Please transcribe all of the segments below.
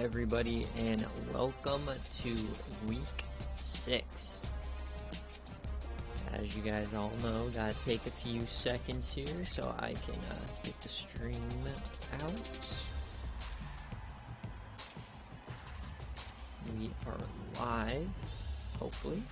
everybody, and welcome to week 6. As you guys all know, gotta take a few seconds here so I can get the stream out. We are live, hopefully.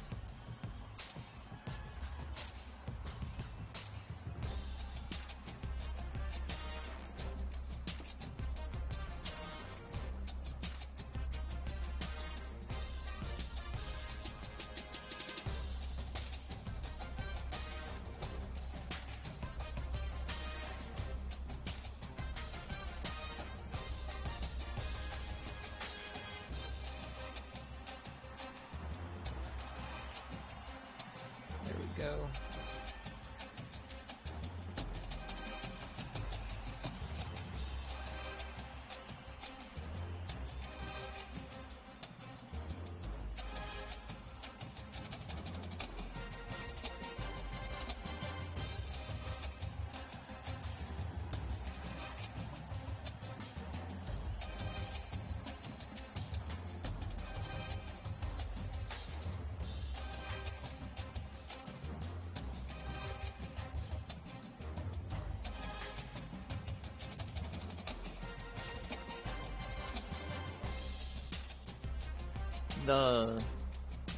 Go.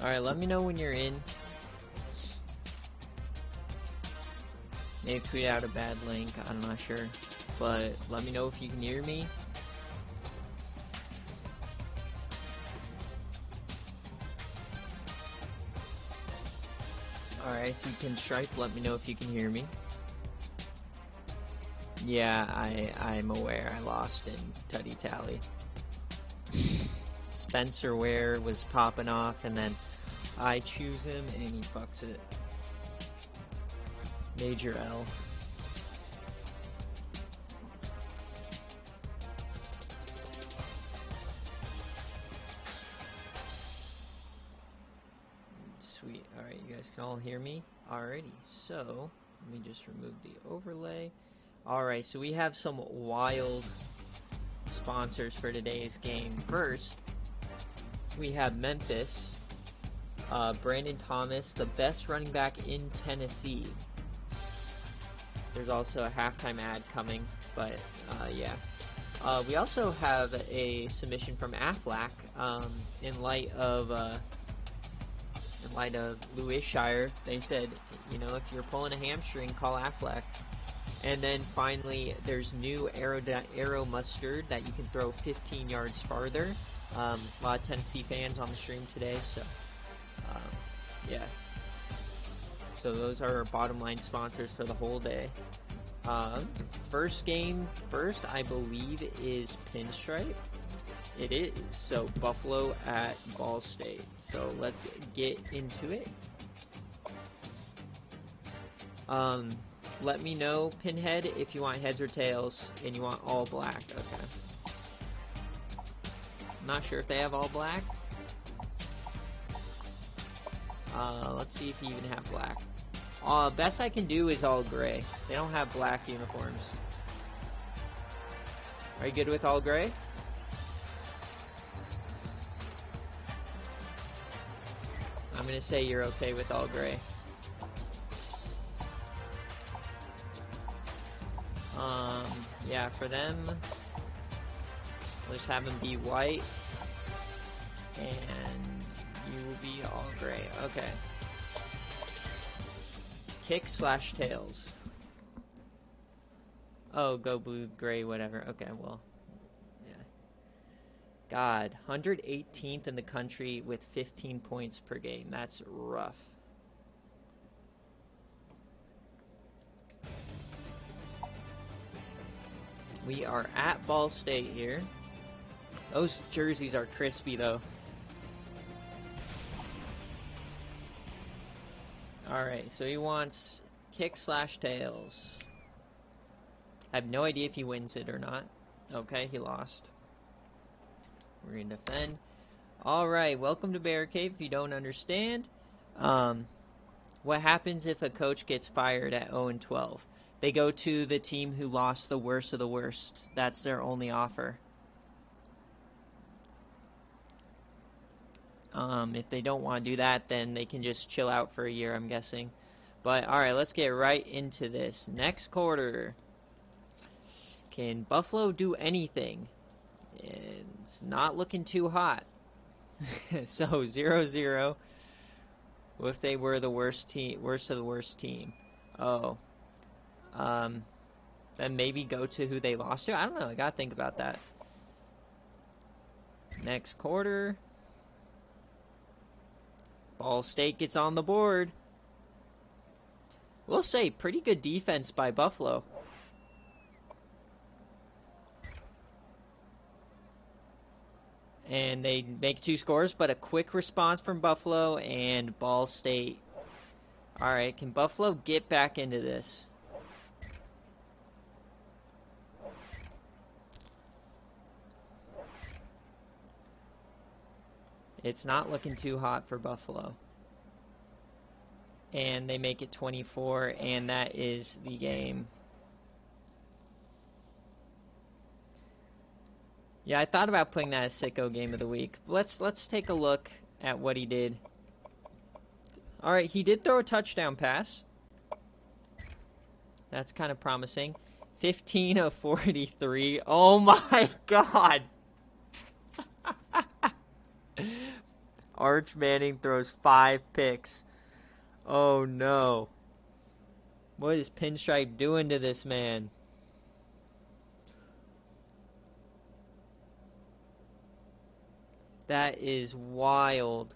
Alright, let me know when you're in. Maybe tweet out a bad link, I'm not sure. But let me know if you can hear me. Alright, so you can Pinstripe, let me know if you can hear me. Yeah, I'm aware I lost in Tutty Tally. Spencer Ware was popping off, and then I choose him, and he fucks it. Major L. Sweet. Alright, you guys can all hear me? Alrighty, so let me just remove the overlay. Alright, so we have some wild sponsors for today's game. First, we have Memphis, Brandon Thomas, the best running back in Tennessee. There's also a halftime ad coming, but yeah. We also have a submission from Aflac in light of Louis Shire. They said, you know, if you're pulling a hamstring, call Aflac. And then finally, there's new Aero Mustard that you can throw 15 yards farther. A lot of Tennessee fans on the stream today, so yeah. So those are our bottom line sponsors for the whole day. First game first, I believe, is Pinstripe. It is. So Buffalo at Ball State. So let's get into it. Let me know, Pinhead, if you want heads or tails, and you want all black. Okay. I'm not sure if they have all black. Let's see if you even have black. Best I can do is all gray. They don't have black uniforms. Are you good with all gray? I'm gonna say you're okay with all gray. Yeah, for them, we'll just have them be white, and you will be all gray. Okay. Kick/tails. Oh, go blue, gray, whatever. Okay, well, yeah. God, 118th in the country with 15 points per game. That's rough. We are at Ball State here. Those jerseys are crispy, though. Alright, so he wants kick/tails. I have no idea if he wins it or not. Okay, he lost. We're going to defend. Alright, welcome to BearCave. If you don't understand, what happens if a coach gets fired at 0-12? They go to the team who lost the worst of the worst. That's their only offer. If they don't want to do that, then they can just chill out for a year, I'm guessing. But, alright, let's get right into this. Next quarter. Can Buffalo do anything? And it's not looking too hot. So, 0-0. What if they were the worst of the worst team? Oh. Then maybe go to who they lost to? I don't know. I gotta think about that. Next quarter. Ball State gets on the board. We'll say, pretty good defense by Buffalo. And they make 2 scores, but a quick response from Buffalo and Ball State. Alright, can Buffalo get back into this? It's not looking too hot for Buffalo. And they make it 24, and that is the game. Yeah, I thought about putting that as Sicko Game of the Week. Let's take a look at what he did. Alright, he did throw a touchdown pass. That's kind of promising. 15 of 43. Oh my god! Arch Manning throws 5 picks. Oh no. What is Pinstripe doing to this man? That is wild.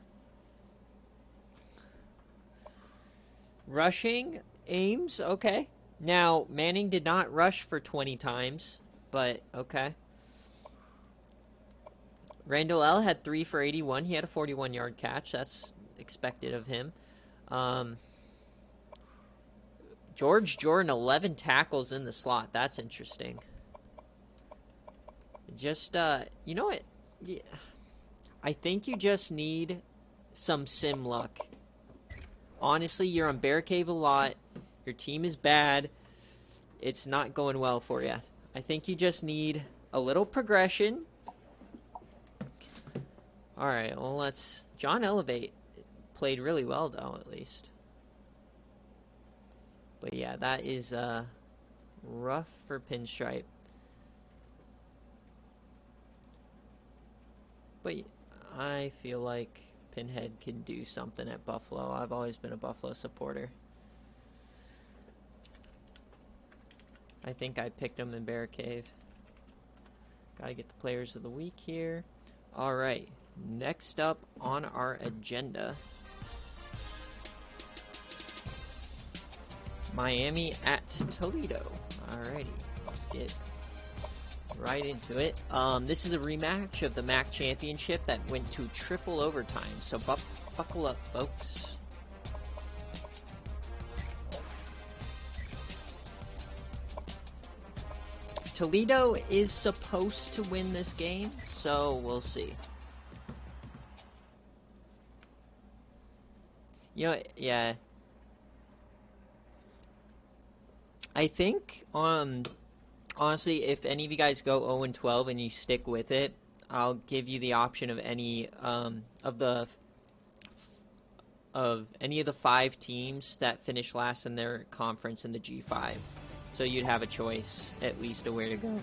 Rushing Ames, okay. Now, Manning did not rush for 20 times, but okay. Randall L. had 3 for 81. He had a 41-yard catch. That's expected of him. George Jordan, 11 tackles in the slot. That's interesting. Just, you know what? Yeah. I think you just need some sim luck. Honestly, you're on BearCave a lot. Your team is bad. It's not going well for you. I think you just need a little progression. Alright, well, let's... John Elevate played really well, though, at least. But yeah, that is rough for Pinstripe. But I feel like Pinhead can do something at Buffalo. I've always been a Buffalo supporter. I think I picked him in BearCave. Gotta get the players of the week here. Alright, next up on our agenda, Miami at Toledo. Alrighty, let's get right into it. This is a rematch of the MAC championship that went to triple overtime, so buckle up, folks. Toledo is supposed to win this game, so we'll see. You know, yeah. I think, honestly, if any of you guys go 0-12 and you stick with it, I'll give you the option of any of any of the 5 teams that finish last in their conference in the G5. So you'd have a choice, at least, of where to go.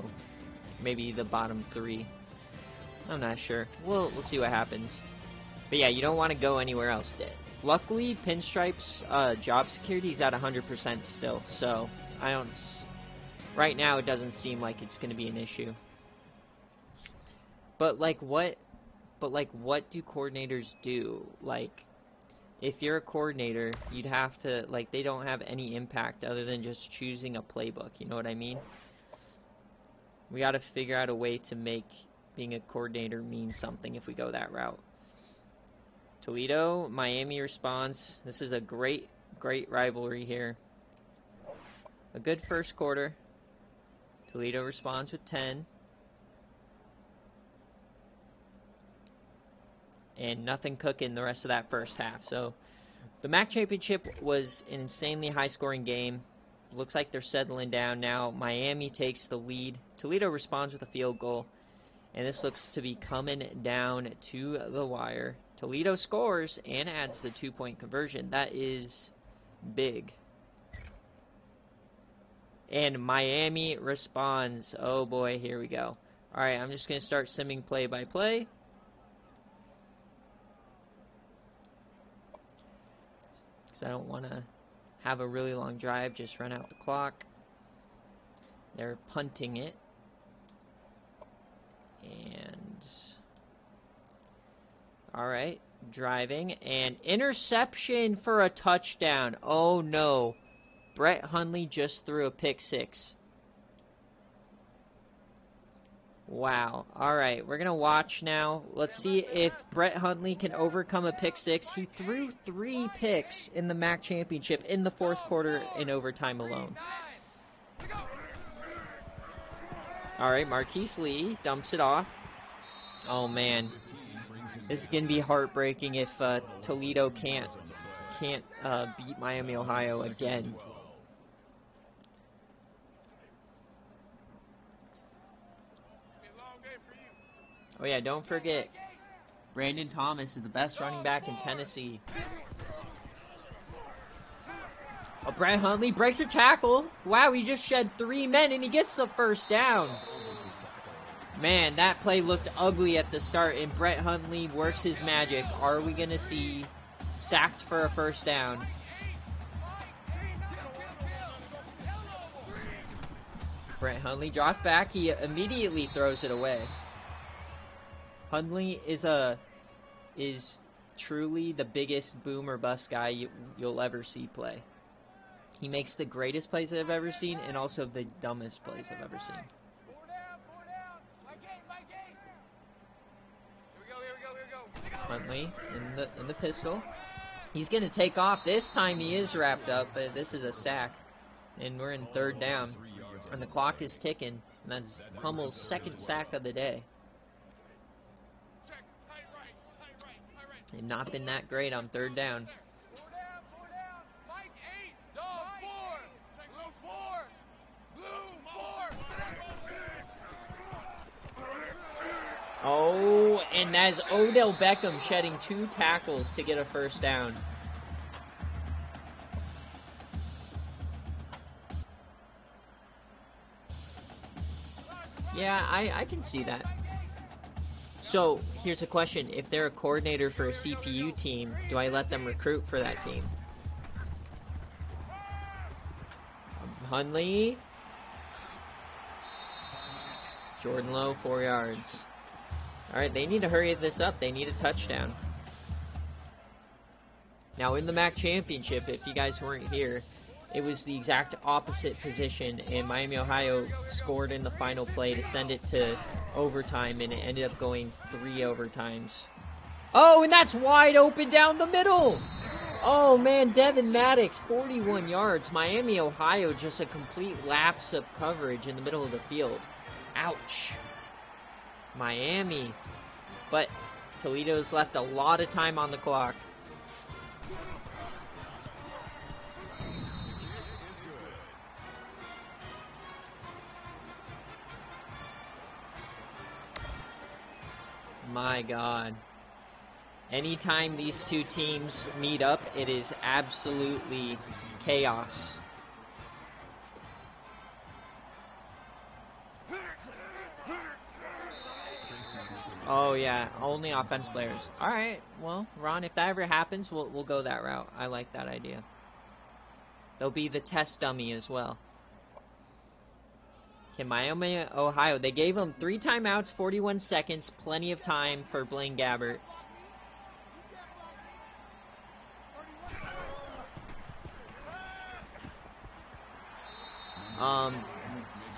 Maybe the bottom 3. I'm not sure. We'll see what happens. But yeah, you don't want to go anywhere else. Luckily, Pinstripe's job security is at 100% still, so I don't... Right now, it doesn't seem like it's going to be an issue. But what do coordinators do? Like, if you're a coordinator, you'd have to, like, they don't have any impact other than just choosing a playbook, you know what I mean? We got to figure out a way to make being a coordinator mean something if we go that route. Toledo, Miami responds. This is a great rivalry here. A good first quarter. Toledo responds with 10. And nothing cooking the rest of that first half. So the MAC championship was an insanely high-scoring game. Looks like they're settling down now. Miami takes the lead. Toledo responds with a field goal. And this looks to be coming down to the wire. Toledo scores and adds the 2-point conversion. That is big. And Miami responds. Oh boy, here we go. All right, I'm just going to start simming play-by-play. Because I don't want to have a really long drive, just run out the clock. They're punting it. And, all right, driving. And interception for a touchdown. Oh, no. Brett Hundley just threw a pick six. Wow. All right, we're going to watch now. Let's see if Brett Hundley can overcome a pick six. He threw 3 picks in the MAC championship in the 4th quarter in overtime alone. All right, Marquise Lee dumps it off. Oh, man. This is going to be heartbreaking if Toledo can't beat Miami, Ohio again. Oh, yeah, don't forget, Brandon Thomas is the best running back in Tennessee. Oh, Brett Hundley breaks a tackle. Wow, he just shed 3 men, and he gets the first down. Man, that play looked ugly at the start, and Brett Hundley works his magic. Are we going to see sacked for a first down? Brett Hundley drops back. He immediately throws it away. Hundley is truly the biggest boom or bust guy you'll ever see play. He makes the greatest plays I've ever seen and also the dumbest plays I've ever seen. Hundley in the pistol. He's going to take off. This time he is wrapped up, but this is a sack. And we're in 3rd down. And the clock is ticking. And that's Hummel's 2nd sack of the day. And not been that great on 3rd down. Oh, and that is Odell Beckham shedding 2 tackles to get a first down. Yeah, I can see that. So, here's a question. If they're a coordinator for a CPU team, do I let them recruit for that team? Hundley. Jordan Lowe, 4 yards. All right, they need to hurry this up. They need a touchdown. Now, in the MAC championship, if you guys weren't here, it was the exact opposite position, and Miami, Ohio scored in the final play to send it to overtime, and it ended up going 3 overtimes. Oh, and that's wide open down the middle. Oh, man, Devin Maddox, 41 yards. Miami, Ohio, just a complete lapse of coverage in the middle of the field. Ouch. Miami. But Toledo's left a lot of time on the clock. My God. Anytime these two teams meet up, it is absolutely chaos. Oh, yeah. Only offense players. All right. Well, Ron, if that ever happens, we'll go that route. I like that idea. They'll be the test dummy as well. Okay, Miami, Ohio. They gave them 3 timeouts, 41 seconds. Plenty of time for Blaine Gabbert.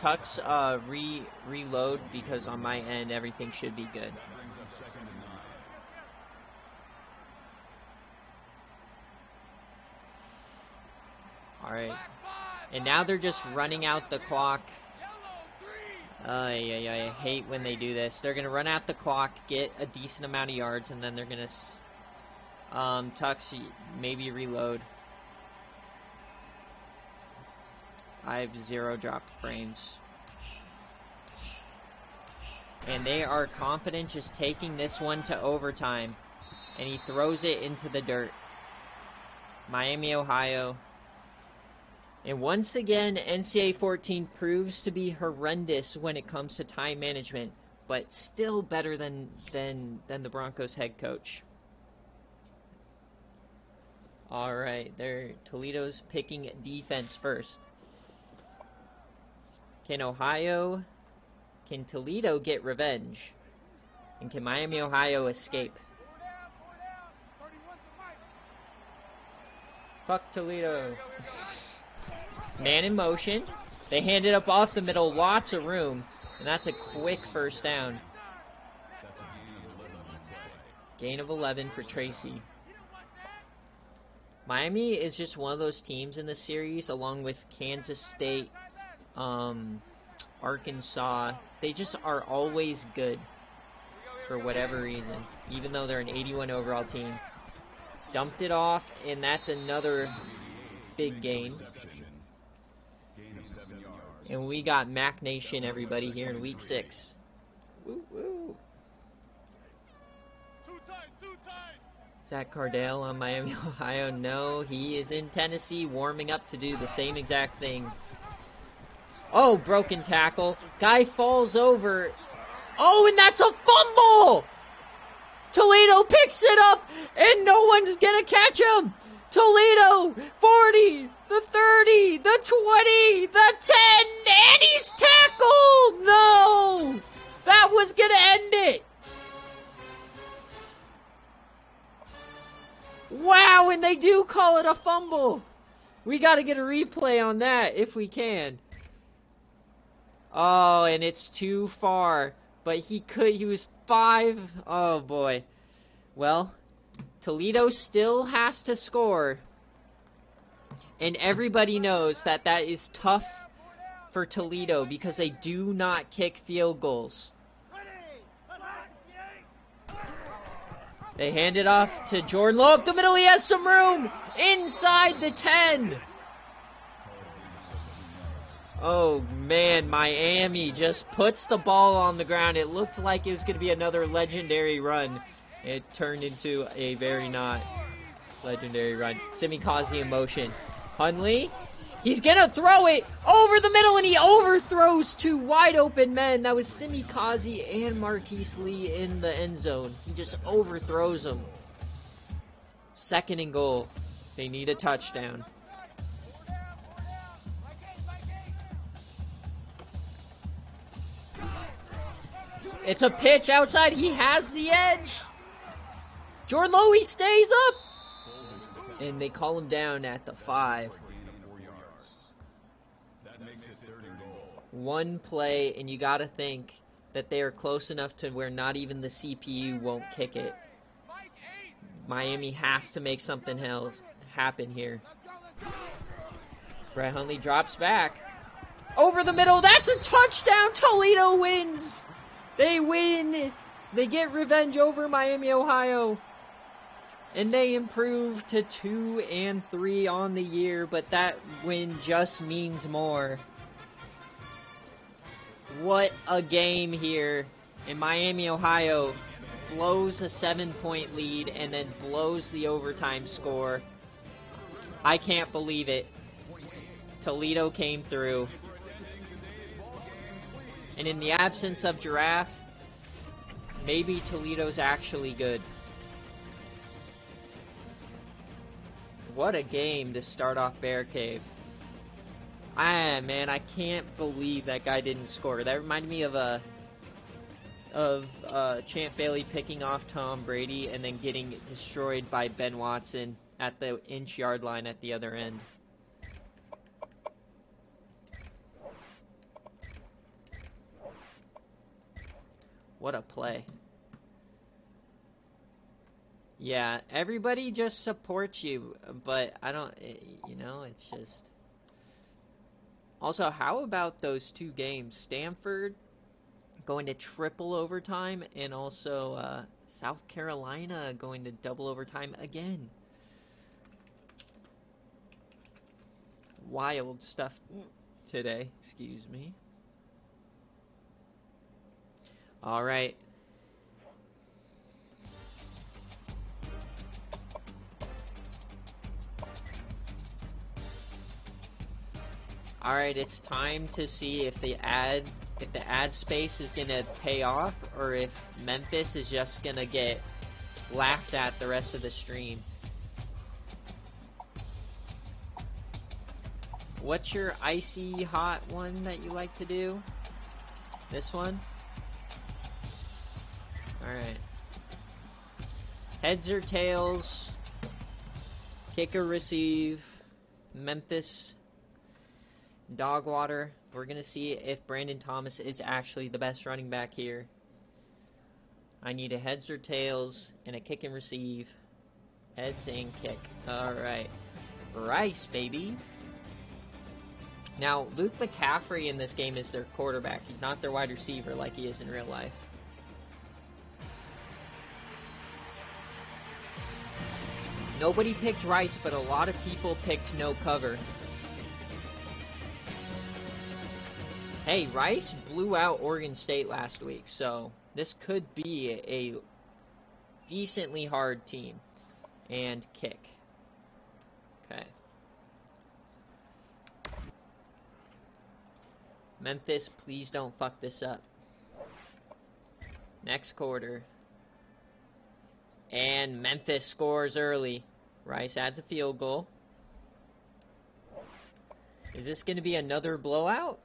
Tuck's reload because on my end everything should be good. Alright. And now they're just running out the clock. I hate when they do this. They're going to run out the clock, get a decent amount of yards, and then they're going to Tuck's maybe reload. I have 0 dropped frames. And they are confident just taking this one to overtime. And he throws it into the dirt. Miami, Ohio. And once again, NCAA 14 proves to be horrendous when it comes to time management, but still better than the Broncos head coach. All right, Toledo's picking defense first. Can Toledo get revenge? And can Miami, Ohio escape? Fuck Toledo. Man in motion. They hand it up off the middle. Lots of room. And that's a quick first down. Gain of 11 for Tracy. Miami is just one of those teams in the series, along with Kansas State, Arkansas. They just are always good for whatever reason, even though they're an 81 overall team. Dumped it off, and that's another big gain. And we got Mac Nation, everybody, here in week 6. Woo woo. Zach Cardale on Miami, Ohio. No, he is in Tennessee warming up to do the same exact thing. Oh, broken tackle. Guy falls over. Oh, and that's a fumble! Toledo picks it up, and no one's gonna catch him! Toledo, 40, the 30, the 20, the 10, and he's tackled! No! That was gonna end it! Wow, and they do call it a fumble! We gotta get a replay on that, if we can. Oh, and it's too far. But he was 5. Oh, boy. Well, Toledo still has to score. And everybody knows that that is tough for Toledo because they do not kick field goals. They hand it off to Jordan Lowe up the middle. He has some room inside the 10. Oh, man, Miami just puts the ball on the ground. It looked like it was going to be another legendary run. It turned into a very not legendary run. Simikaze in motion. Hunley, he's going to throw it over the middle, and he overthrows 2 wide open men. That was Simikaze and Marquise Lee in the end zone. He just overthrows them. 2nd and goal. They need a touchdown. It's a pitch outside. He has the edge. Jordan Lowe, he stays up. And they call him down at the 5. 1 play, and you got to think that they are close enough to where not even the CPU won't kick it. Miami has to make something else happen here. Brett Hundley drops back. Over the middle. That's a touchdown. Toledo wins. They win. They get revenge over Miami, Ohio. And they improve to 2-3 on the year, but that win just means more. What a game here. And Miami, Ohio blows a 7-point lead and then blows the overtime score. I can't believe it. Toledo came through. And in the absence of Giraffe, maybe Toledo's actually good. What a game to start off BearCave. Man, I can't believe that guy didn't score. That reminded me of Champ Bailey picking off Tom Brady and then getting destroyed by Ben Watson at the inch-yard line at the other end. What a play. Yeah, everybody just supports you, but I don't, it's just... Also, how about those 2 games? Stanford going to triple overtime, and also South Carolina going to double overtime again. Wild stuff today, excuse me. All right. All right, it's time to see if the ad space is gonna pay off, or if Memphis is just gonna get laughed at the rest of the stream. What's your icy hot one that you like to do? This one? Alright. Heads or tails? Kick or receive? Memphis? Dogwater? We're going to see if Brandon Thomas is actually the best running back here. I need a heads or tails and a kick and receive. Heads and kick. Alright. Rice, baby. Now, Luke McCaffrey in this game is their quarterback. He's not their wide receiver like he is in real life. Nobody picked Rice, but a lot of people picked no cover. Hey, Rice blew out Oregon State last week, so this could be a decently hard team. And kick. Okay. Memphis, please don't fuck this up. Next quarter. And Memphis scores early. Rice adds a field goal. Is this going to be another blowout?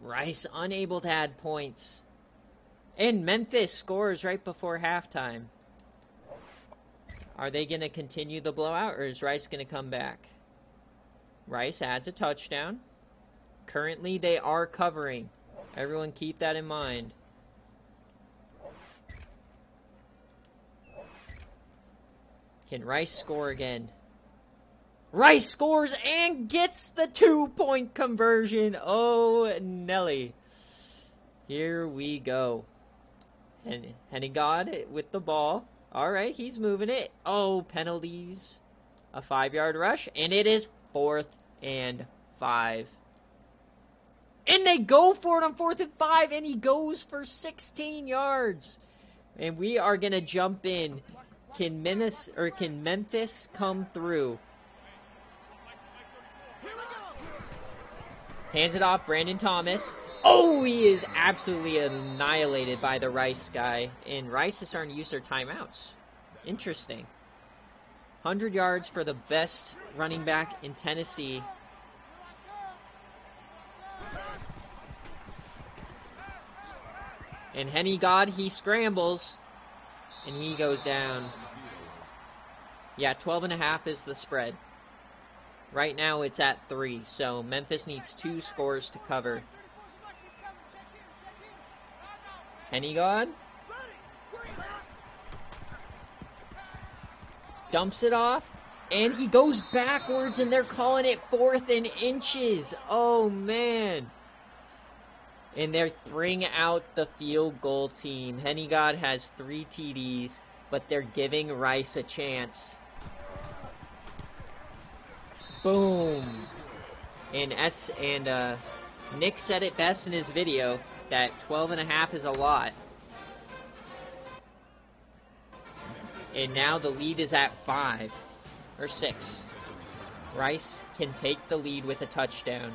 Rice unable to add points. And Memphis scores right before halftime. Are they going to continue the blowout, or is Rice going to come back? Rice adds a touchdown. Currently, they are covering. Everyone keep that in mind. Can Rice score again? Rice scores and gets the 2-point conversion. Oh, Nelly. Here we go. And Hennigod with the ball. All right, he's moving it. Oh, penalties. A 5-yard rush, and it is 4th and 5. And they go for it on 4th and 5, and he goes for 16 yards. And we are going to jump in. Can Memphis come through? Hands it off, Brandon Thomas. Oh, he is absolutely annihilated by the Rice guy. And Rice is starting to use their timeouts. Interesting. 100 yards for the best running back in Tennessee. And Hennigod, he scrambles. And he goes down. Yeah, 12.5 is the spread. Right now it's at 3, so Memphis needs 2 scores to cover. Hennigod dumps it off, and he goes backwards, and they're calling it 4th and inches. Oh, man. And they bring out the field goal team. Hennigod has 3 TDs, but they're giving Rice a chance. Boom. And Nick said it best in his video that 12.5 is a lot. And now the lead is at 5 or 6. Rice can take the lead with a touchdown.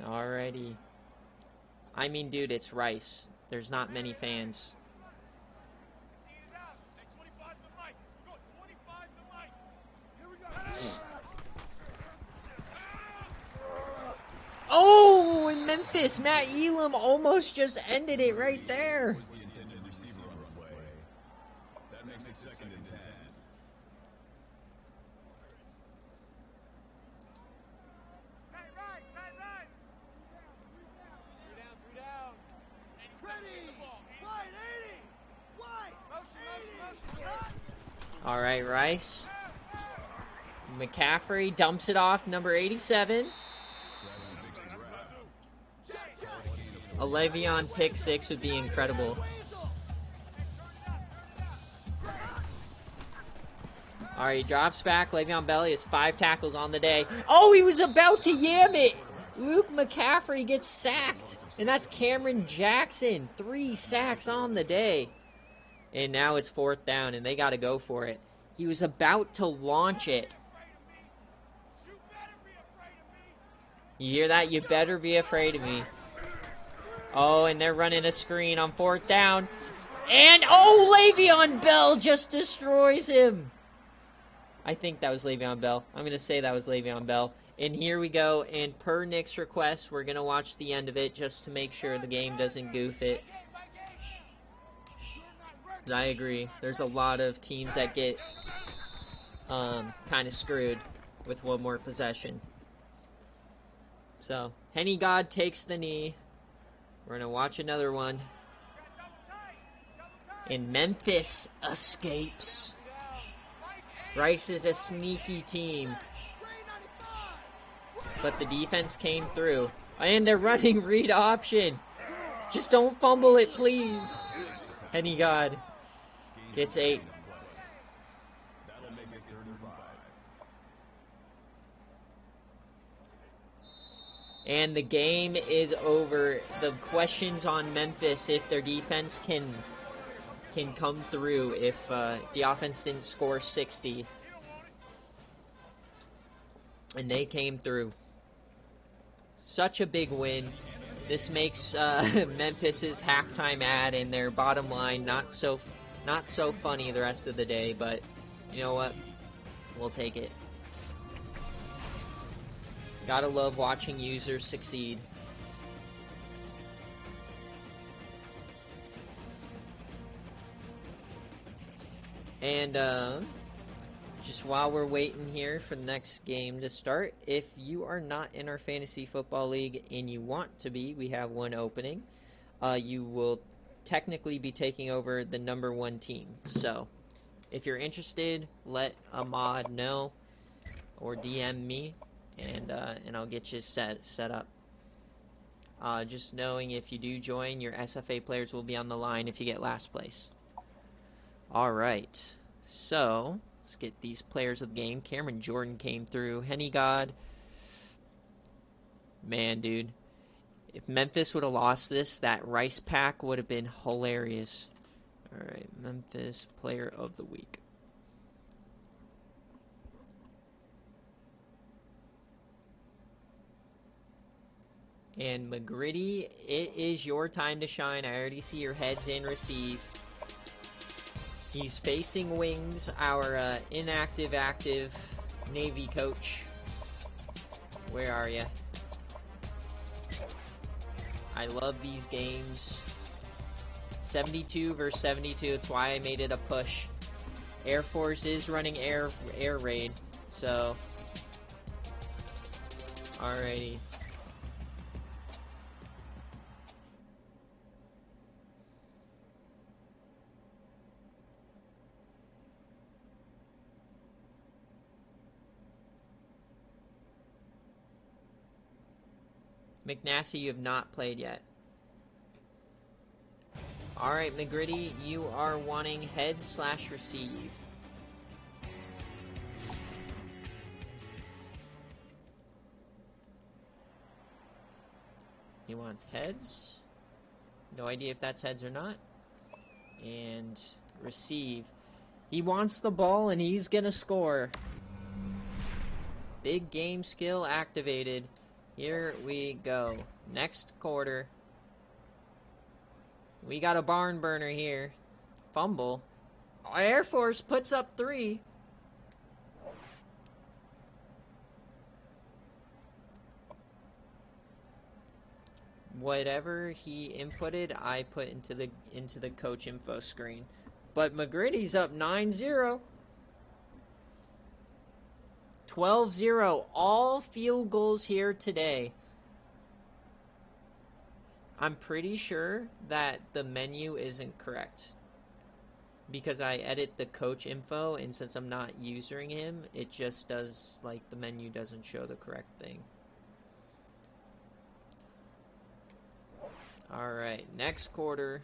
Alrighty. I mean, dude, it's Rice. There's not many fans. Oh, in Memphis, Matt Elam almost just ended it right there. That makes it 2nd and 10. All right, Rice. McCaffrey dumps it off, number 87. A Le'Veon pick 6 would be incredible. All right, he drops back. Le'Veon Bell has 5 tackles on the day. Oh, he was about to yam it. Luke McCaffrey gets sacked. And that's Cameron Jackson. 3 sacks on the day. And now it's 4th down, and they got to go for it. He was about to launch it. You hear that? You better be afraid of me. Oh, and they're running a screen on 4th down. And, oh, Le'Veon Bell just destroys him. I think that was Le'Veon Bell. I'm going to say that was Le'Veon Bell. And here we go. And per Nick's request, we're going to watch the end of it just to make sure the game doesn't goof it. I agree. There's a lot of teams that get kind of screwed with one more possession. So, Henny God takes the knee. We're going to watch another one. And Memphis escapes. Rice is a sneaky team. But the defense came through. And they're running read option. Just don't fumble it, please. Henny God gets 8. And the game is over. The questions on Memphis, if their defense can come through, if the offense didn't score 60. And they came through. Such a big win. This makes Memphis's halftime ad and their bottom line not so funny the rest of the day, but you know what? We'll take it. Gotta love watching users succeed. And just while we're waiting here for the next game to start, if you are not in our fantasy football league and you want to be, we have one opening. You will technically be taking over the #1 team. So if you're interested, let a mod know or DM me, and I'll get you set up. Just knowing if you do join, your SFA players will be on the line if you get last place. All right, so let's get these players of the game. Cameron Jordan came through. Henny God. Man, dude. If Memphis would have lost this, that Rice pack would have been hilarious. All right, Memphis Player of the Week. And McGritty, it is your time to shine. I already see your heads in receive. He's facing Wings, our inactive, active Navy coach. Where are you? I love these games. 72 versus 72. That's why I made it a push. Air Force is running air raid. So, alrighty. McNasty, you have not played yet. Alright, McGritty, you are wanting head/receive. He wants heads. No idea if that's heads or not. And receive. He wants the ball and he's gonna score. Big game skill activated. Here we go. Next quarter. We got a barn burner here. Fumble. Air Force puts up 3. Whatever he inputted, I put into the coach info screen. But McGritty's up 9-0. 12-0. All field goals here today. I'm pretty sure that the menu isn't correct. Because I edit the coach info, and since I'm not using him, it just does, like, the menu doesn't show the correct thing. Alright, next quarter.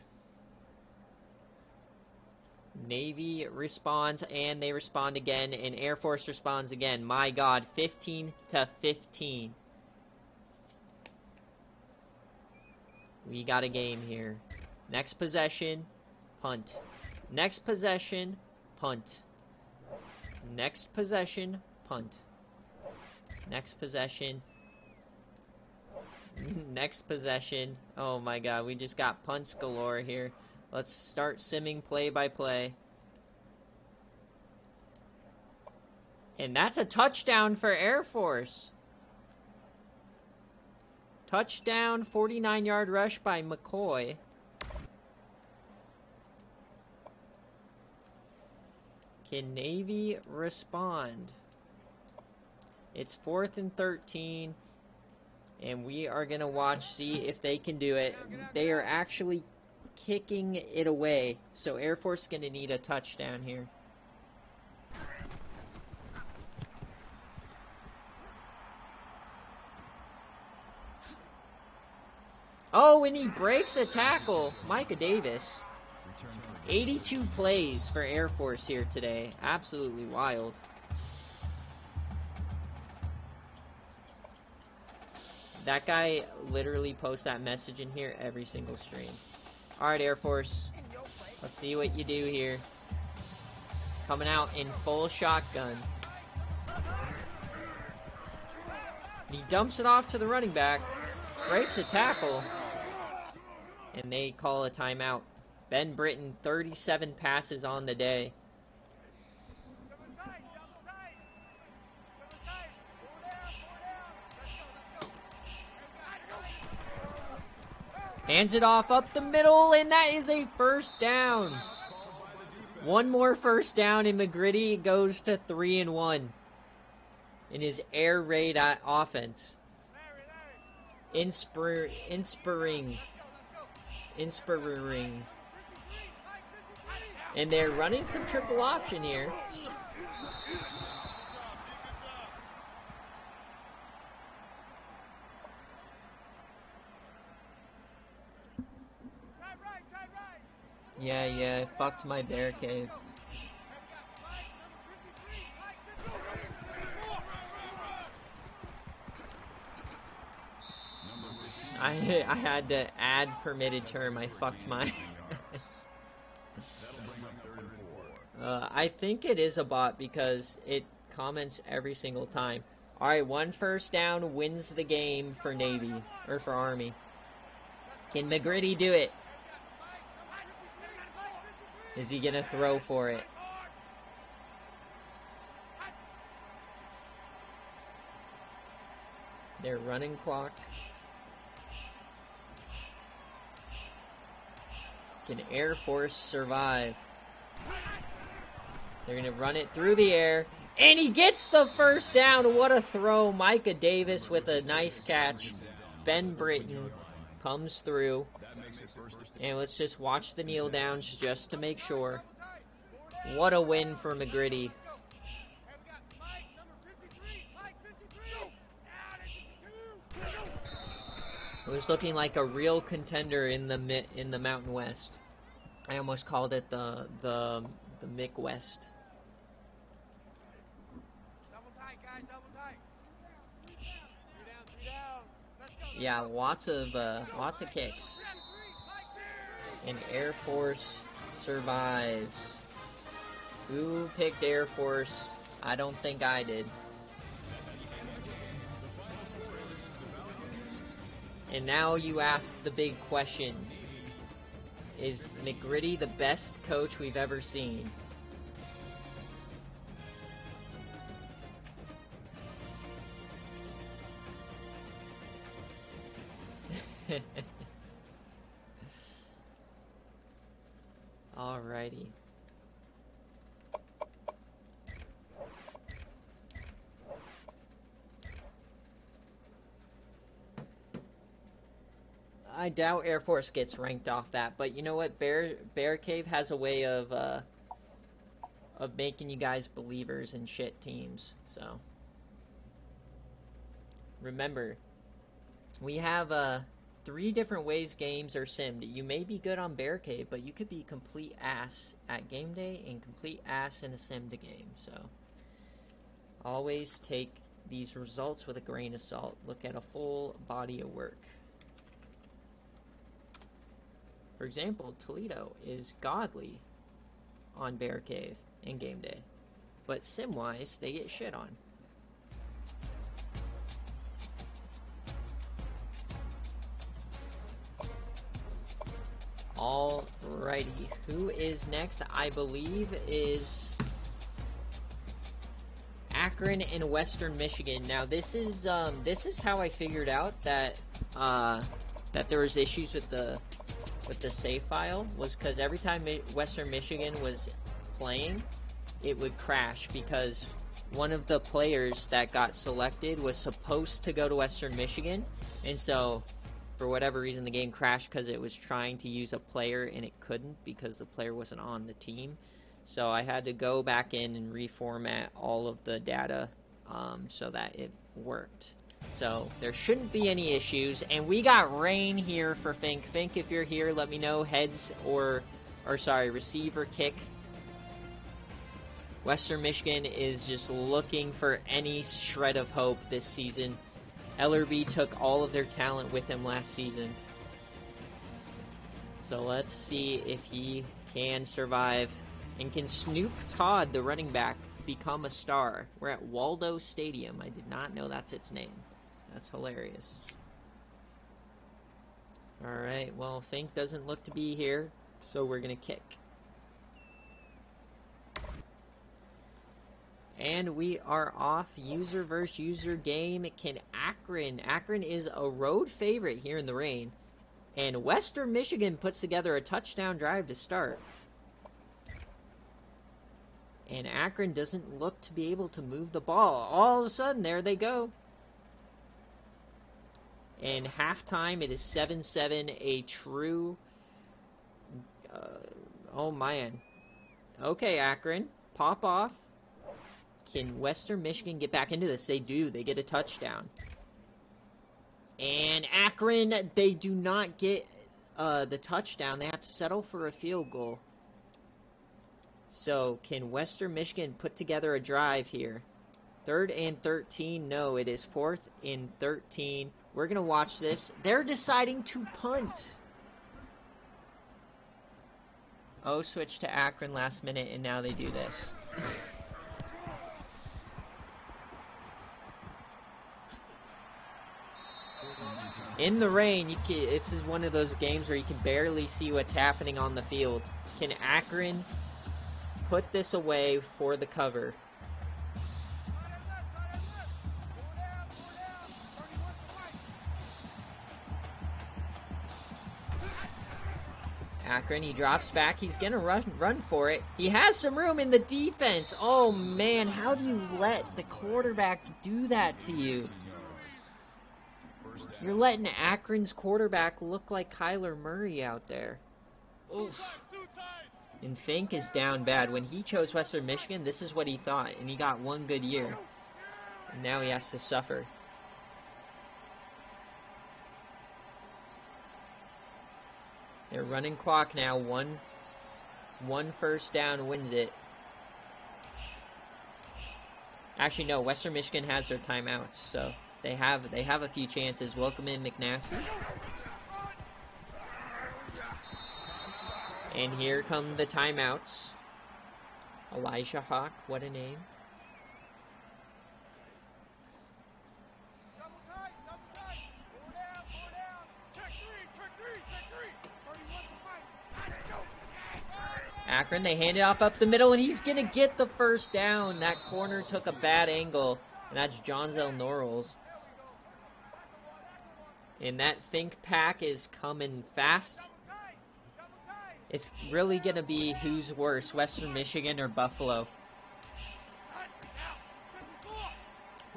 Navy responds, and they respond again, and Air Force responds again. My God, 15-15. We got a game here. Next possession, punt. Next possession, punt. Next possession, punt. Next possession. Next possession. Oh my god, we just got punts galore here. Let's start simming play by play. And that's a touchdown for Air Force. Touchdown, 49-yard rush by McCoy. Can Navy respond? It's 4th and 13. And we are going to watch, see if they can do it. They are actually kicking it away. So Air Force is going to need a touchdown here. Oh, and he breaks a tackle. Micah Davis. 82 plays for Air Force here today. Absolutely wild. That guy literally posts that message in here every single stream. Alright, Air Force. Let's see what you do here. Coming out in full shotgun. He dumps it off to the running back. Breaks a tackle. And they call a timeout. Ben Britton, 37 passes on the day. Hands it off up the middle, and that is a first down. One more first down, and McGritty goes to 3-1 in his air raid offense. Inspiring. And they're running some triple option here. Yeah, fucked my BearCave. I had to add permitted term. I fucked mine. I think it is a bot because it comments every single time. Alright, one first down wins the game for Navy, or for Army. Can McGritty do it? Is he gonna throw for it? They're running clock. Can Air Force survive? They're going to run it through the air. And he gets the first down. What a throw. Micah Davis with a nice catch. Ben Britton comes through. And let's just watch the kneel downs just to make sure. What a win for McGritty. It was looking like a real contender in the Mountain West. I almost called it the Mick West. Yeah, lots of kicks. And Air Force survives. Who picked Air Force? I don't think I did. And now you ask the big questions. Is McGritty the best coach we've ever seen? Alrighty. I doubt Air Force gets ranked off that, but you know what? BearCave has a way of making you guys believers in shit teams. So remember, we have 3 different ways games are simmed. You may be good on BearCave, but you could be complete ass at game day and complete ass in a simmed game. So always take these results with a grain of salt. Look at a full body of work. For example, Toledo is godly on BearCave in game day, but sim-wise, they get shit on. Alrighty, who is next? I believe is Akron and Western Michigan. Now this is how I figured out that that there was issues with the save file, was because every time Western Michigan was playing, it would crash because one of the players that got selected was supposed to go to Western Michigan, and so for whatever reason the game crashed because it was trying to use a player and it couldn't because the player wasn't on the team. So I had to go back in and reformat all of the data so that it worked. So there shouldn't be any issues. And we got rain here for Fink. Fink, if you're here, let me know heads or sorry, receive or kick. Western Michigan is just looking for any shred of hope this season. LRB took all of their talent with him last season. So let's see if he can survive. And can Snoop Todd, the running back, become a star? We're at Waldo Stadium. I did not know that's its name. That's hilarious. Alright, well, Fink doesn't look to be here, so we're going to kick. And we are off. User versus user game. Can Akron is a road favorite here in the rain. And Western Michigan puts together a touchdown drive to start. And Akron doesn't look to be able to move the ball. All of a sudden, there they go. And halftime, it is 7-7, a true... oh, man. Okay, Akron, pop off. Can Western Michigan get back into this? They do. They get a touchdown. And Akron, they do not get the touchdown. They have to settle for a field goal. So, can Western Michigan put together a drive here? 3rd and 13. No, it is 4th and 13. We're going to watch this. They're deciding to punt. Oh, switch to Akron last minute, and now they do this. In the rain, this is one of those games where you can barely see what's happening on the field. Can Akron put this away for the cover? Akron, he drops back. He's going to run for it. He has some room in the defense. Oh, man, how do you let the quarterback do that to you? You're letting Akron's quarterback look like Kyler Murray out there. Oof. And Fink is down bad. When he chose Western Michigan, this is what he thought, and he got one good year. And now he has to suffer. They're running clock now. One first down wins it. Actually, no. Western Michigan has their timeouts, so they have a few chances. Welcome in McNasty. And here come the timeouts. Elijah Hawk, what a name. Akron, they hand it off up the middle, and he's going to get the first down. That corner took a bad angle, and that's Jonzel Norrells. And that Fink pack is coming fast. It's really going to be who's worse, Western Michigan or Buffalo.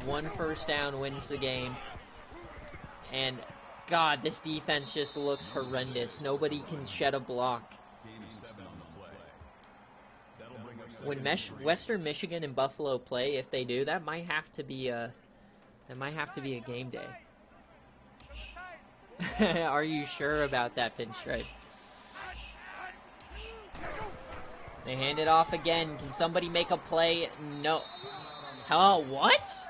One first down wins the game. And, God, this defense just looks horrendous. Nobody can shed a block. When Western Michigan and Buffalo play, if they do, that might have to be a game day. Are you sure about that, Pinstripe? They hand it off again. Can somebody make a play? No. Oh, what?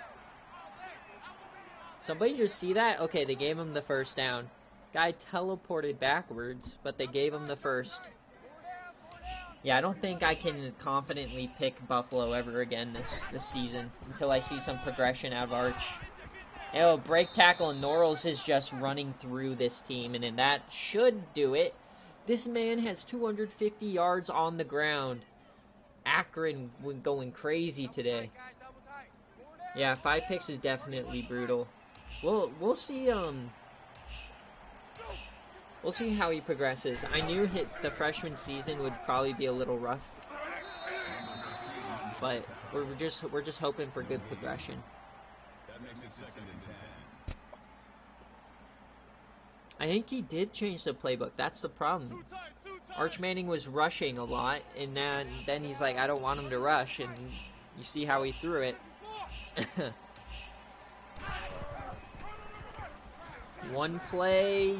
Somebody just see that? Okay, they gave him the first down. Guy teleported backwards, but they gave him the first. Yeah, I don't think I can confidently pick Buffalo ever again this season until I see some progression out of Arch. Oh, break tackle, and Norrells is just running through this team, and that should do it. This man has 250 yards on the ground. Akron going crazy today. Yeah, 5 picks is definitely brutal. We'll see. We'll see how he progresses. I knew the freshman season would probably be a little rough, but we're just hoping for good progression. That makes it 2nd and 10. I think he did change the playbook. That's the problem. Arch Manning was rushing a lot, and then he's like, I don't want him to rush, and you see how he threw it. One play,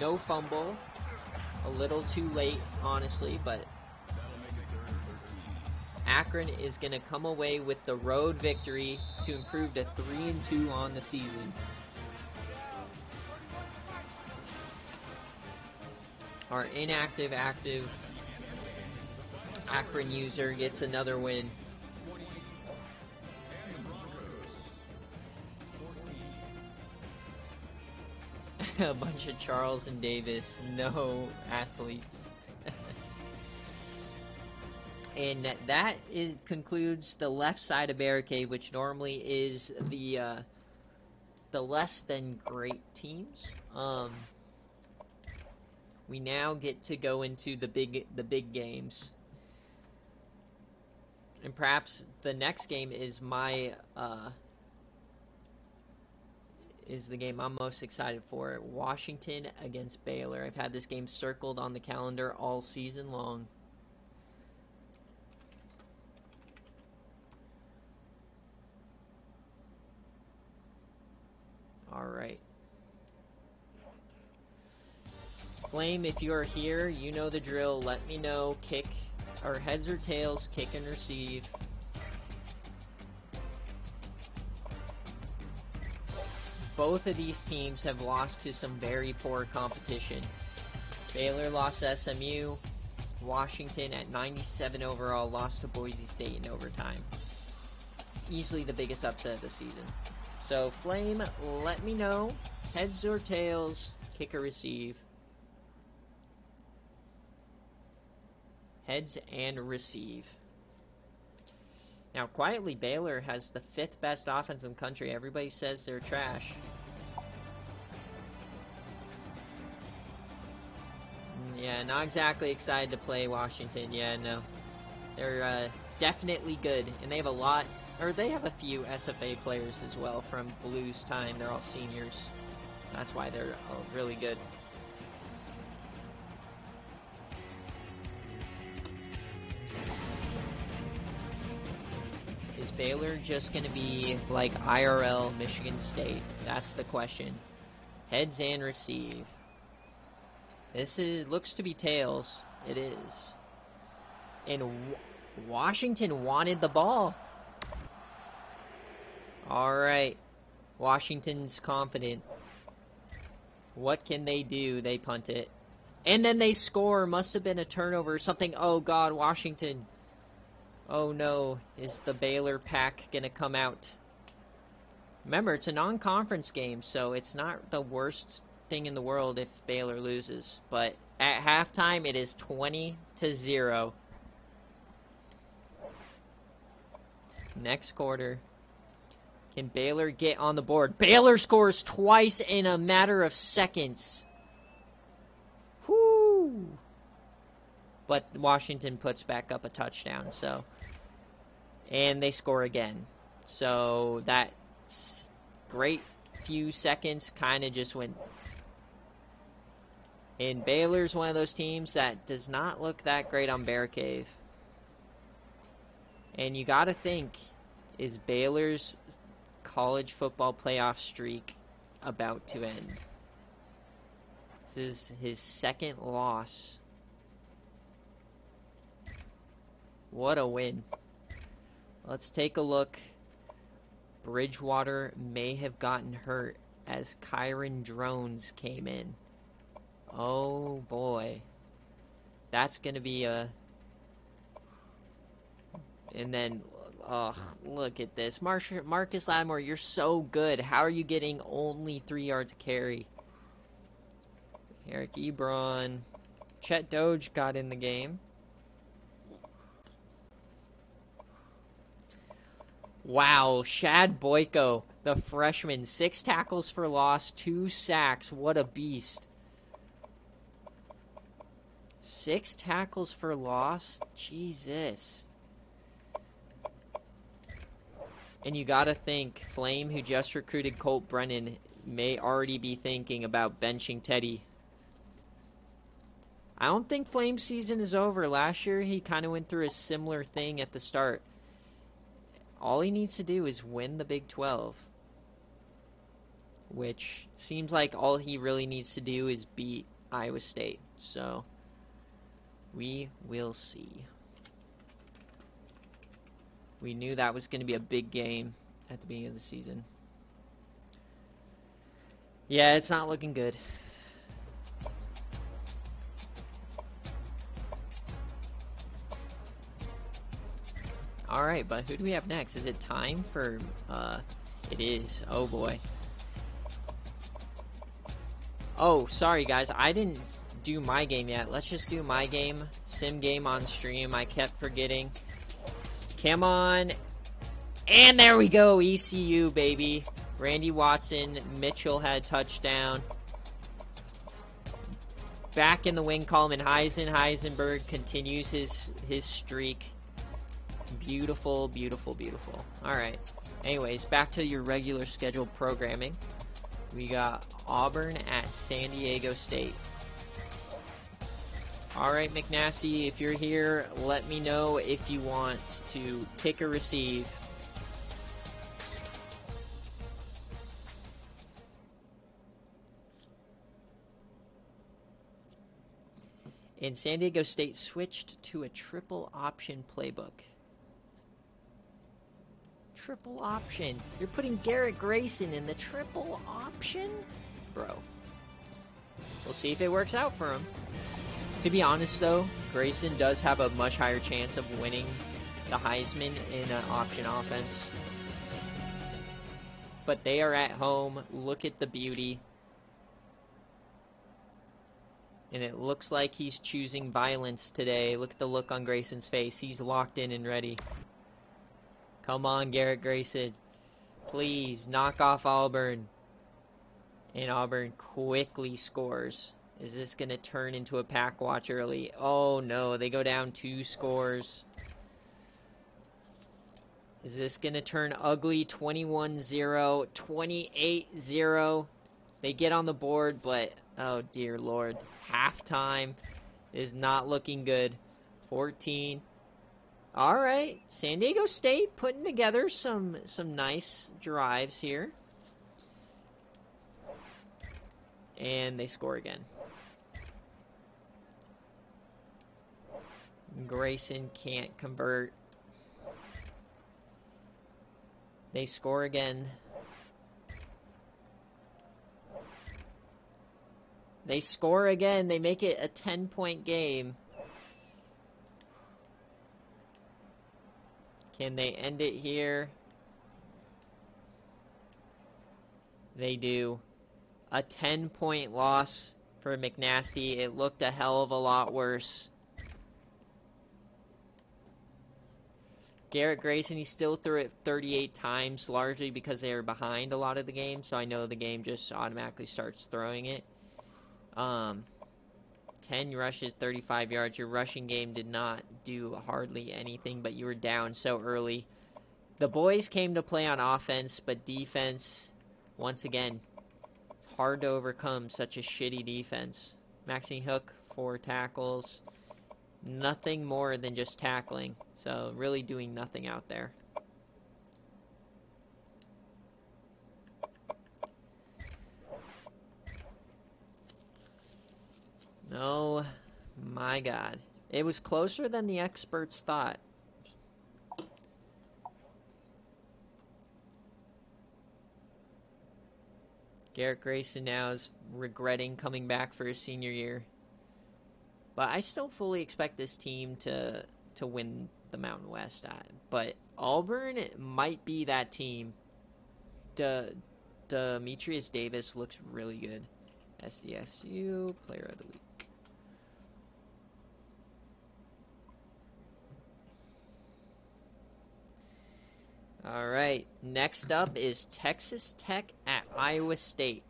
no fumble. A little too late, honestly, but Akron is going to come away with the road victory to improve to 3-2 on the season. Our inactive, active Akron user gets another win. A bunch of Charles and Davis, no athletes. And that concludes the left side of BearCave, which normally is the less than great teams. We now get to go into the big games, and perhaps the next game is is the game I'm most excited for. Washington against Baylor. I've had this game circled on the calendar all season long. All right. Flame, if you are here, you know the drill. Let me know. Kick, or heads or tails, kick and receive. Both of these teams have lost to some very poor competition. Baylor lost to SMU. Washington at 97 overall lost to Boise State in overtime. Easily the biggest upset of the season. So, Flame, let me know. Heads or tails, kick or receive. Heads and receive. Now, quietly, Baylor has the 5th best offense in the country. Everybody says they're trash. Yeah, not exactly excited to play Washington. Yeah, no. They're definitely good. And they have a few SFA players as well from Blues time. They're all seniors. That's why they're really good. Is Baylor just going to be like IRL Michigan State? That's the question. Heads and receive. This looks to be tails. It is. And Washington wanted the ball. All right. Washington's confident. What can they do? They punt it. And then they score. Must have been a turnover or something. Oh, God, Washington. Oh, no. Is the Baylor pack going to come out? Remember, it's a non-conference game, so it's not the worst thing in the world if Baylor loses. But at halftime, it is 20-0. Next quarter. Can Baylor get on the board? Baylor scores twice in a matter of seconds. Whoo! But Washington puts back up a touchdown, so. And they score again. So that great few seconds kind of just went. And Baylor's one of those teams that does not look that great on BearCave. And you got to think, is Baylor's college football playoff streak about to end? This is his 2nd loss. What a win. Let's take a look. Bridgewater may have gotten hurt as Kyron Drones came in. Oh boy. That's going to be a... And then, ugh, look at this. Marcus Lattimore, you're so good. How are you getting only 3 yards of carry? Eric Ebron. Chet Doge got in the game. Wow, Shad Boyko, the freshman, 6 tackles for loss, 2 sacks. What a beast. 6 tackles for loss? Jesus. And you gotta think, Flame, who just recruited Colt Brennan, may already be thinking about benching Teddy. I don't think Flame season is over. Last year, he kind of went through a similar thing at the start. All he needs to do is win the Big 12. Which seems like all he really needs to do is beat Iowa State. So, we will see. We knew that was going to be a big game at the beginning of the season. Yeah, it's not looking good. Alright, but who do we have next? Is it time for, it is. Oh boy. Oh, sorry guys, I didn't do my game yet. Let's just do my game, sim game on stream. I kept forgetting. Come on. And there we go, ECU, baby. Randy Watson, Mitchell had touchdown. Back in the win column, and Heisenberg continues his streak. Beautiful, beautiful, beautiful. Alright. Anyways, back to your regular scheduled programming. We got Auburn at San Diego State. Alright, McNasty, if you're here, let me know if you want to pick or receive. And San Diego State switched to a triple option playbook. Triple option. You're putting Garrett Grayson in the triple option? Bro. We'll see if it works out for him. To be honest, though, Grayson does have a much higher chance of winning the Heisman in an option offense. But they are at home. Look at the beauty. And it looks like he's choosing violence today. Look at the look on Grayson's face. He's locked in and ready. Come on, Garrett Grayson. Please, knock off Auburn. And Auburn quickly scores. Is this going to turn into a pack watch early? Oh, no. They go down 2 scores. Is this going to turn ugly? 21-0, 28-0. They get on the board, but, oh, dear Lord. Halftime is not looking good. 14. All right, San Diego State putting together some nice drives here. And they score again. Grayson can't convert. They score again. They score again. They make it a 10-point game. Can they end it here? They do. A 10-point loss for McNasty. It looked a hell of a lot worse. Garrett Grayson, he still threw it 38 times, largely because they were behind a lot of the game, so I know the game just automatically starts throwing it. 10 rushes, 35 yards. Your rushing game did not do hardly anything, but you were down so early. The boys came to play on offense, but defense, once again, it's hard to overcome such a shitty defense. Maxine Hook, 4 tackles. Nothing more than just tackling. So really doing nothing out there. Oh my God. It was closer than the experts thought. Garrett Grayson now is regretting coming back for his senior year. But I still fully expect this team to win the Mountain West. But Auburn might be that team. Demetrius Davis looks really good. SDSU Player of the Week. All right, next up is Texas Tech at Iowa State.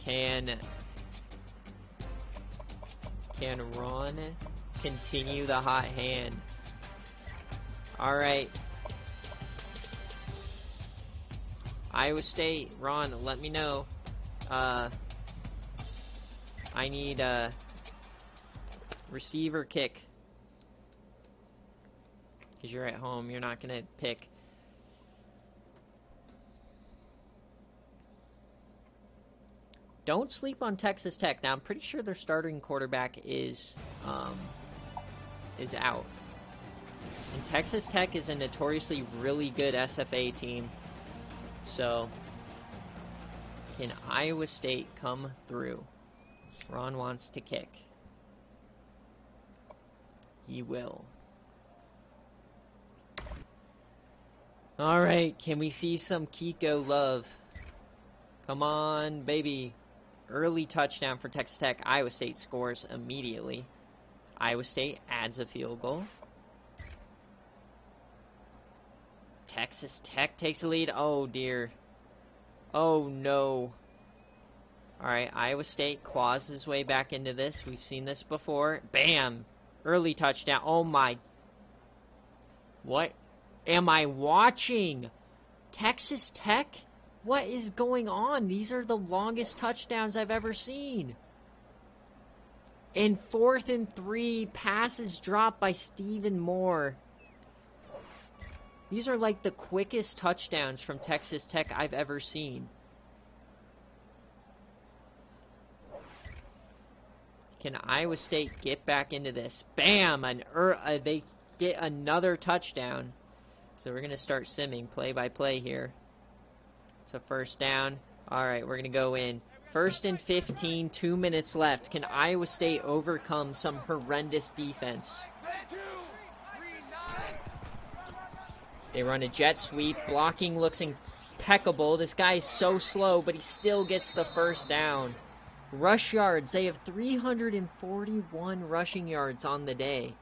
Can Ron continue the hot hand? All right. Iowa State, Ron, let me know. I need a receiver kick. Because you're at home, you're not going to pick. Don't sleep on Texas Tech. Now, I'm pretty sure their starting quarterback is out. And Texas Tech is a notoriously really good SFA team. So, can Iowa State come through? Ron wants to kick. He will. All right, can we see some Kiko love? Come on, baby. Early touchdown for Texas Tech. Iowa State scores immediately. Iowa State adds a field goal. Texas Tech takes the lead. Oh, dear. Oh, no. All right, Iowa State claws his way back into this. We've seen this before. Bam. Early touchdown. Oh, my. What am I watching? Texas Tech? What is going on? These are the longest touchdowns I've ever seen. And 4th and 3, passes dropped by Stephen Moore. These are like the quickest touchdowns from Texas Tech I've ever seen. Can Iowa State get back into this? Bam! They get another touchdown. So we're going to start simming play by play here. It's a first down. All right, we're going to go in. 1st and 15, 2 minutes left. Can Iowa State overcome some horrendous defense? They run a jet sweep. Blocking looks impeccable. This guy is so slow, but he still gets the first down. Rush yards. They have 341 rushing yards on the day.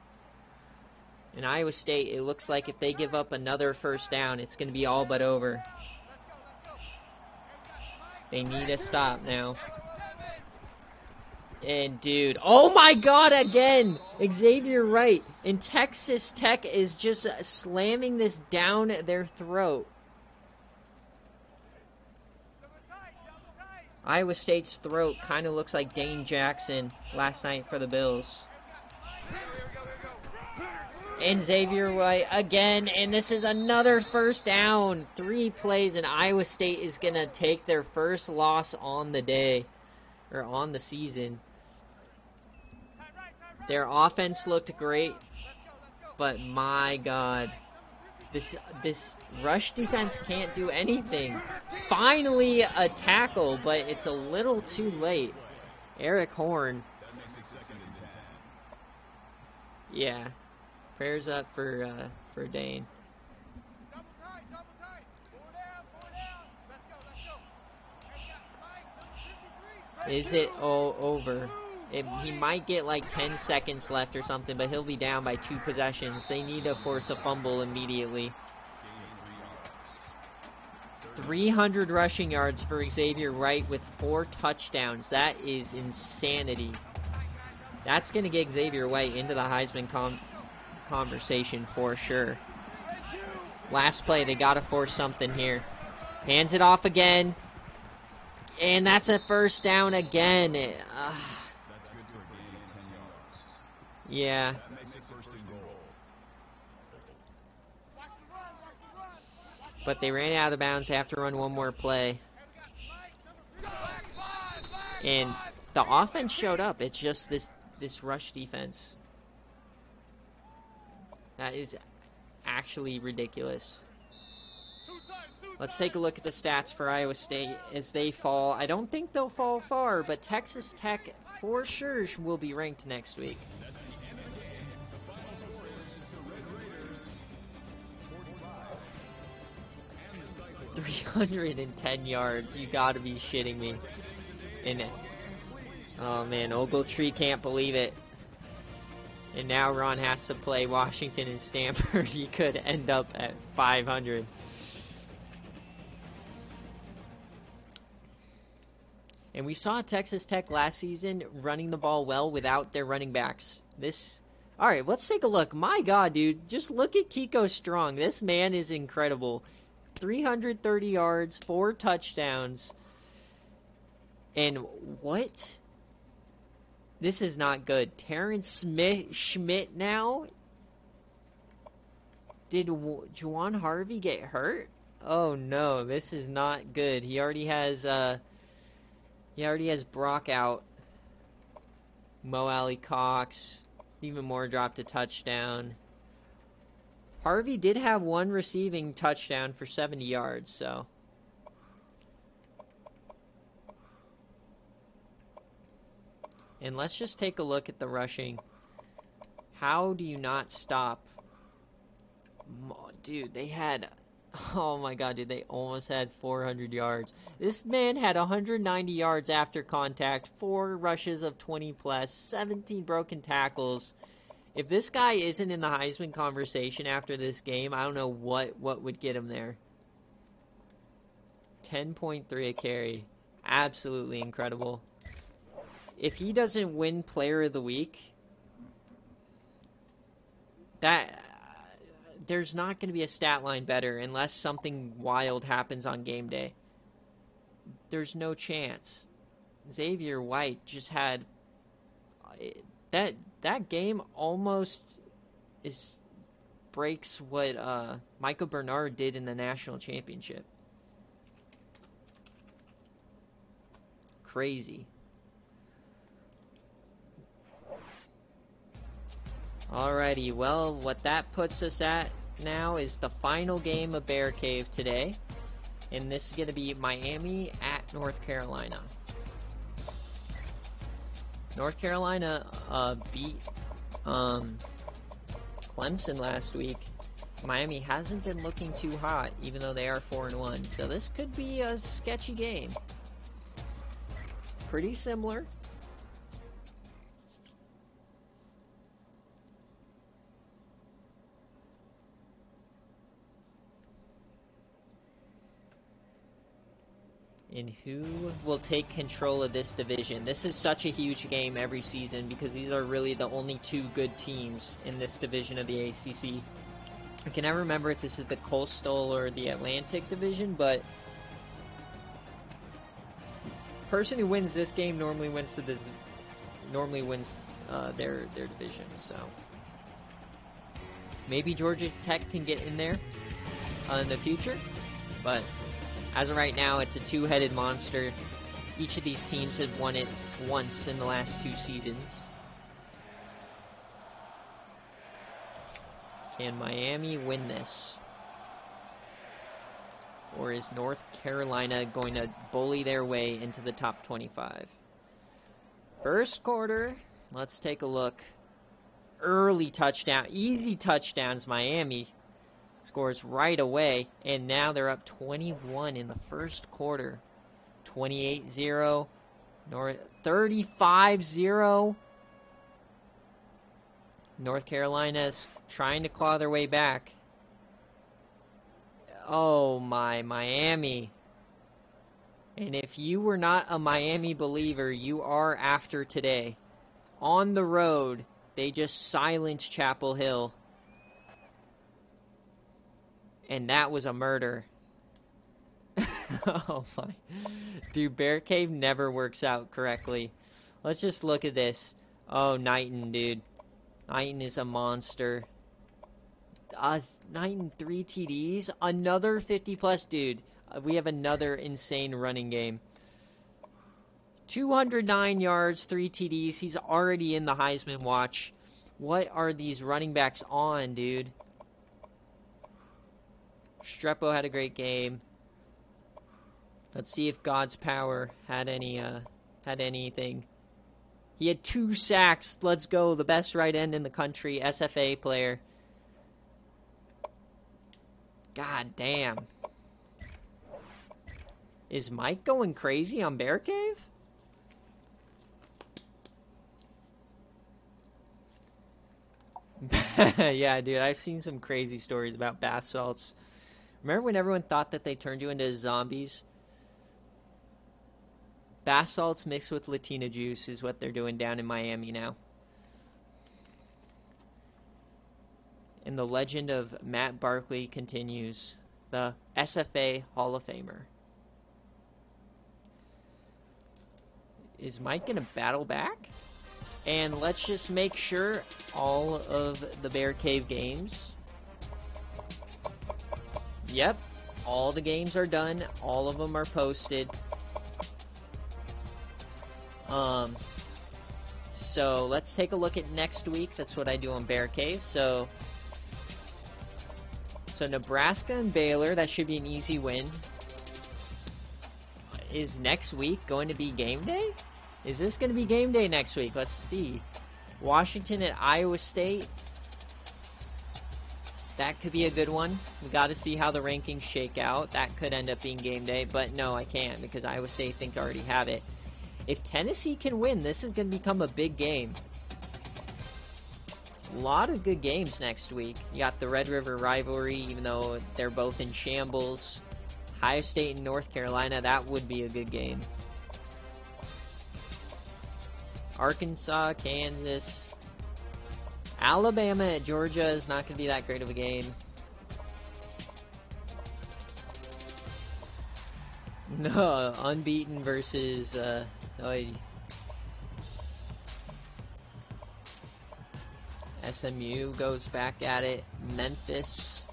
In Iowa State, it looks like if they give up another first down, it's going to be all but over. They need a stop now. And, dude, oh my God, again! Xavier Wright. And Texas Tech is just slamming this down their throat. Iowa State's throat kind of looks like Dane Jackson last night for the Bills. And Xavier Wright again, and this is another first down. 3 plays, and Iowa State is going to take their first loss on the day, or on the season. Their offense looked great, but my God, this rush defense can't do anything. Finally a tackle, but it's a little too late. Eric Horn. Yeah. Prayers up for Dane. Is it over? He might get like 10 seconds left or something, but he'll be down by 2 possessions. They need to force a fumble immediately. 300 rushing yards for Xavier Wright with 4 touchdowns. That is insanity. That's going to get Xavier Wright into the Heisman conversation for sure. Last play, they got to force something here. Hands it off again. And that's a first down again. Yeah. But they ran out of bounds. They have to run one more play. And the offense showed up. It's just this rush defense that is actually ridiculous. Let's take a look at the stats for Iowa State as they fall. I don't think they'll fall far, but Texas Tech for sure will be ranked next week. 310 yards. You gotta be shitting me. And oh man, Ogletree can't believe it. And now Ron has to play Washington and Stanford. He could end up at 500. And we saw Texas Tech last season running the ball well without their running backs. All right, let's take a look. My God, dude, just look at Kiko Strong. This man is incredible. 330 yards, 4 touchdowns. And what? This is not good. Terrence Schmidt now? Did Juwan Harvey get hurt? Oh no, this is not good. He already has Brock out. Mo Alley Cox. Stephen Moore dropped a touchdown. Harvey did have 1 receiving touchdown for 70 yards, so. And let's just take a look at the rushing. How do you not stop? Dude, they had... Oh my God, dude, they almost had 400 yards. This man had 190 yards after contact, 4 rushes of 20 plus, 17 broken tackles. If this guy isn't in the Heisman conversation after this game, I don't know what would get him there. 10.3 a carry. Absolutely incredible. If he doesn't win Player of the Week, there's not going to be a stat line better unless something wild happens on game day. There's no chance. Xavier White just had that game almost breaks what Michael Bernard did in the national championship. Crazy. Alrighty, well, what that puts us at now is the final game of BearCave today. And this is going to be Miami at North Carolina. North Carolina beat Clemson last week. Miami hasn't been looking too hot, even though they are 4-1. So this could be a sketchy game. Pretty similar. And who will take control of this division? This is such a huge game every season because these are really the only 2 good teams in this division of the ACC. I can never remember if this is the Coastal or the Atlantic division, but the person who wins this game normally wins their division. So maybe Georgia Tech can get in there in the future, but as of right now, it's a 2-headed monster. Each of these teams have won it once in the last 2 seasons. Can Miami win this? Or is North Carolina going to bully their way into the top 25? First quarter, let's take a look. Early touchdown, easy touchdowns, Miami scores right away, and now they're up 21 in the first quarter. 28-0, 35-0. North Carolina's trying to claw their way back. Oh my, Miami. And if you were not a Miami believer, you are after today. On the road, they just silenced Chapel Hill. And that was a murder. Oh my. Dude, BearCave never works out correctly. Let's just look at this. Oh, Knighton, dude. Knighton is a monster. Knighton 3 TDs. Another 50-plus, dude. We have another insane running game. 209 yards, 3 TDs. He's already in the Heisman watch. What are these running backs on, dude? Strepo had a great game. Let's see if God's Power had anything. He had 2 sacks. Let's go. The best right end in the country. SFA player. God damn. Is Mike going crazy on BearCave? Yeah, dude, I've seen some crazy stories about bath salts. Remember when everyone thought that they turned you into zombies? Bath salts mixed with Latina juice is what they're doing down in Miami now. And the legend of Matt Barkley continues. The SFA Hall of Famer. Is Mike going to battle back? And let's just make sure all of the BearCave games. Yep, all the games are done. All of them are posted. So let's take a look at next week. That's what I do on BearCave. So Nebraska and Baylor, that should be an easy win. Is next week going to be game day? Is this going to be game day next week? Let's see. Washington at Iowa State. That could be a good one. We got to see how the rankings shake out. That could end up being game day, but no, I can't because Iowa State think I already have it. If Tennessee can win, this is going to become a big game. A lot of good games next week. You got the Red River rivalry, even though they're both in shambles. Ohio State and North Carolina, that would be a good game. Arkansas, Kansas. Alabama at Georgia is not going to be that great of a game. No, unbeaten versus... SMU goes back at it. Memphis.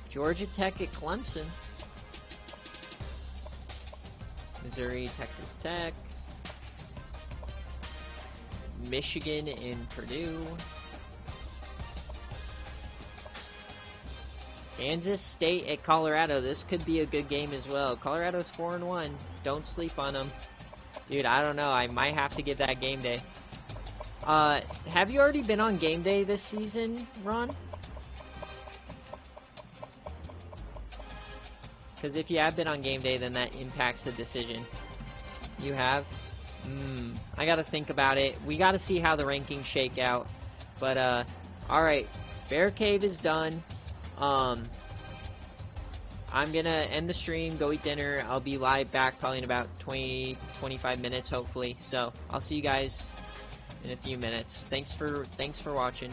Georgia Tech at Clemson. Missouri, Texas Tech. Michigan and Purdue. Kansas State at Colorado. This could be a good game as well. Colorado's 4-1. Don't sleep on them. Dude, I don't know. I might have to give that game day. Have you already been on game day this season, Ron? Because if you have been on game day, then that impacts the decision. You have? I got to think about it. We got to see how the rankings shake out. But, alright. BearCave is done. I'm gonna end the stream, go eat dinner. I'll be live back probably in about 20-25 minutes, hopefully. So I'll see you guys in a few minutes. Thanks for watching.